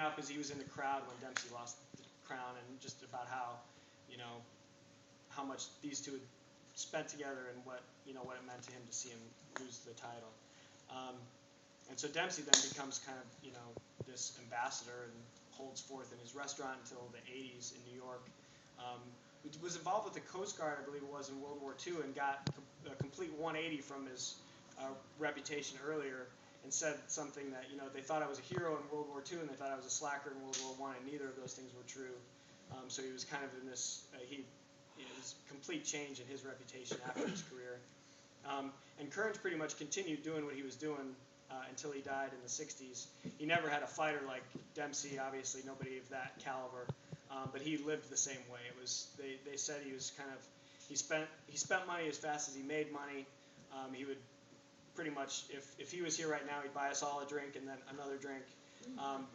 up is he was in the crowd when Dempsey lost the crown, and just about how, how much these two had spent together and what it meant to him to see him lose the title. And so Dempsey then becomes kind of this ambassador and holds forth in his restaurant until the 80s in New York. Was involved with the Coast Guard, I believe it was, in World War II, and got a complete 180 from his reputation earlier, and said something that they thought I was a hero in World War II and they thought I was a slacker in World War I, and neither of those things were true. So he was kind of in this this complete change in his reputation after his career. And Kearns pretty much continued doing what he was doing until he died in the 60s. He never had a fighter like Dempsey, obviously nobody of that caliber, but he lived the same way. It was they said he was kind of he spent money as fast as he made money. He would pretty much, if he was here right now, he'd buy us all a drink and then another drink.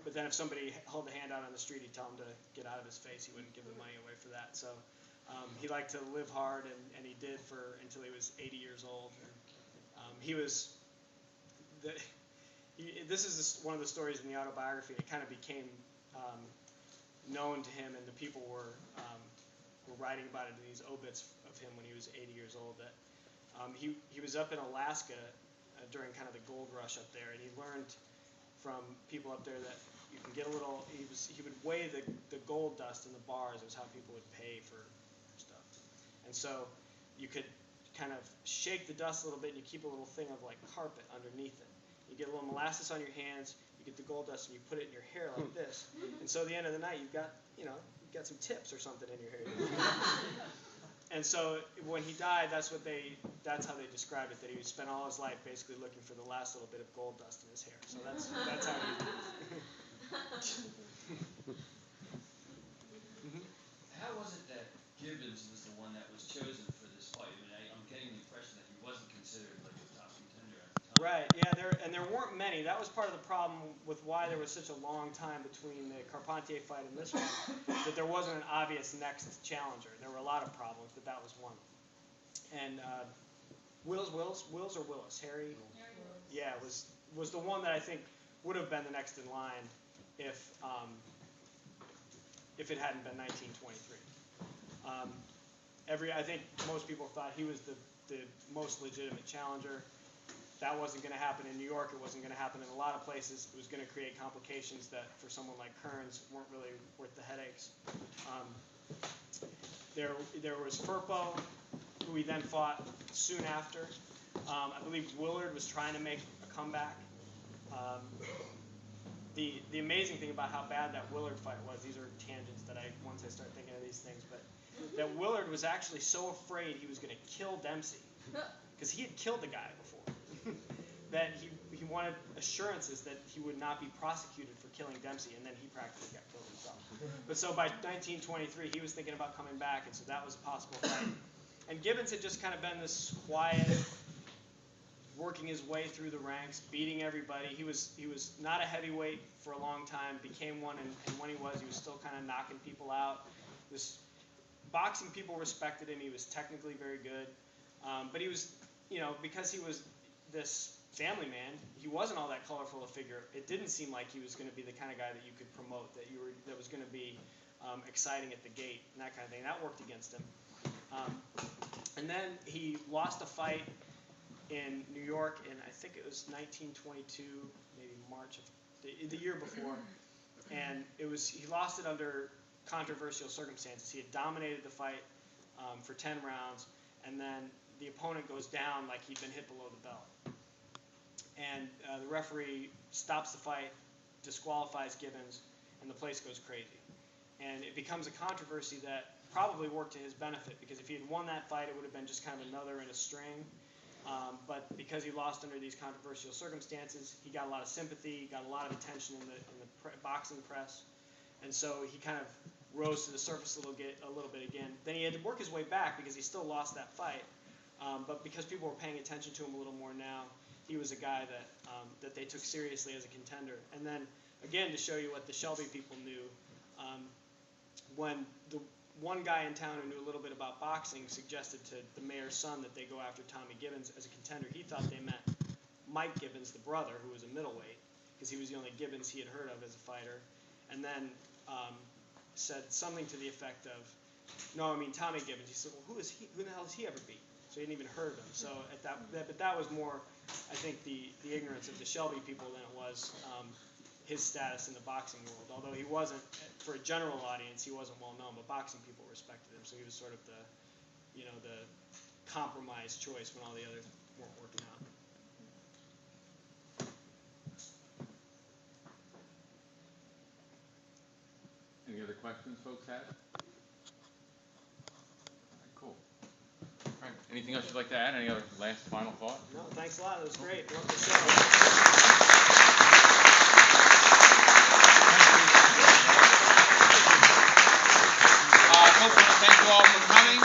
But then if somebody held a hand out on the street, he'd tell him to get out of his face. He wouldn't give the money away for that. So he liked to live hard, and he did until he was 80 years old. This is one of the stories in the autobiography. It kind of became known to him, and the people were writing about it in these obits of him when he was 80 years old. That he was up in Alaska during kind of the gold rush up there, and he learned from people up there that you can get a little. He would weigh the gold dust in the bars. It was how people would pay for stuff, and so you could kind of shake the dust a little bit, and you keep a little thing of like carpet underneath it. You get a little molasses on your hands. You get the gold dust, and you put it in your hair like this. And so at the end of the night, you've got some tips or something in your hair. And so when he died, that's how they described it, that he would spend all his life basically looking for the last little bit of gold dust in his hair. So that's how he How was it that Gibbons was the one that was chosen for this fight? I mean, I'm getting the impression that he wasn't considered like a top contender at the time. Right, yeah, there weren't many. That was part of the problem with why there was such a long time between the Carpentier fight and this one, that there wasn't an obvious next challenger. There were a lot of problems, but that was one. And Wills or Willis? Harry Willis. Yeah, was the one that I think would have been the next in line if it hadn't been 1923. I think most people thought he was the most legitimate challenger. That wasn't going to happen in New York. It wasn't going to happen in a lot of places. It was going to create complications that, for someone like Kearns, weren't really worth the headaches. There was Firpo, who he then fought soon after. I believe Willard was trying to make a comeback. The amazing thing about how bad that Willard fight was, these are tangents that once I start thinking of these things, but that Willard was actually so afraid he was going to kill Dempsey, because he had killed the guy before, that he wanted assurances that he would not be prosecuted for killing Dempsey, and then he practically got killed himself. But so by 1923, he was thinking about coming back, and so that was a possible fight. And Gibbons had just kind of been this quiet, working his way through the ranks, beating everybody. He was not a heavyweight for a long time, became one, and when he was still kind of knocking people out. This boxing people respected him. He was technically very good, but he was, because he was this family man, he wasn't all that colorful a figure. It didn't seem like he was going to be the kind of guy that you could promote, that was going to be exciting at the gate and that kind of thing. That worked against him. And then he lost a fight in New York in, I think it was 1922, maybe March of the year before, and he lost it under controversial circumstances. He had dominated the fight for 10 rounds, and then the opponent goes down like he'd been hit below the belt. And the referee stops the fight, disqualifies Gibbons, and the place goes crazy. And it becomes a controversy that probably worked to his benefit, because if he had won that fight, it would have been just kind of another in a string. But because he lost under these controversial circumstances, he got a lot of sympathy, got a lot of attention in the boxing press, and so he kind of rose to the surface a little bit again. Then he had to work his way back because he still lost that fight, but because people were paying attention to him a little more now, he was a guy that they took seriously as a contender. And then again, to show you what the Shelby people knew, when the one guy in town who knew a little bit about boxing suggested to the mayor's son that they go after Tommy Gibbons as a contender, he thought they meant Mike Gibbons, the brother, who was a middleweight, because he was the only Gibbons he had heard of as a fighter. and then said something to the effect of, no, I mean Tommy Gibbons. He said, well, who is he? Who the hell has he ever beat? So he hadn't even heard of him. So but that was more, I think, the ignorance of the Shelby people than it was his status in the boxing world. Although he wasn't, for a general audience, he wasn't well known, but boxing people respected him. So he was sort of the compromise choice when all the others weren't working out. Any other questions folks have? All right, cool. All right, anything else you'd like to add? Any other last final thought? No, thanks a lot. It was great. Love the show. Folks, thank you all for coming.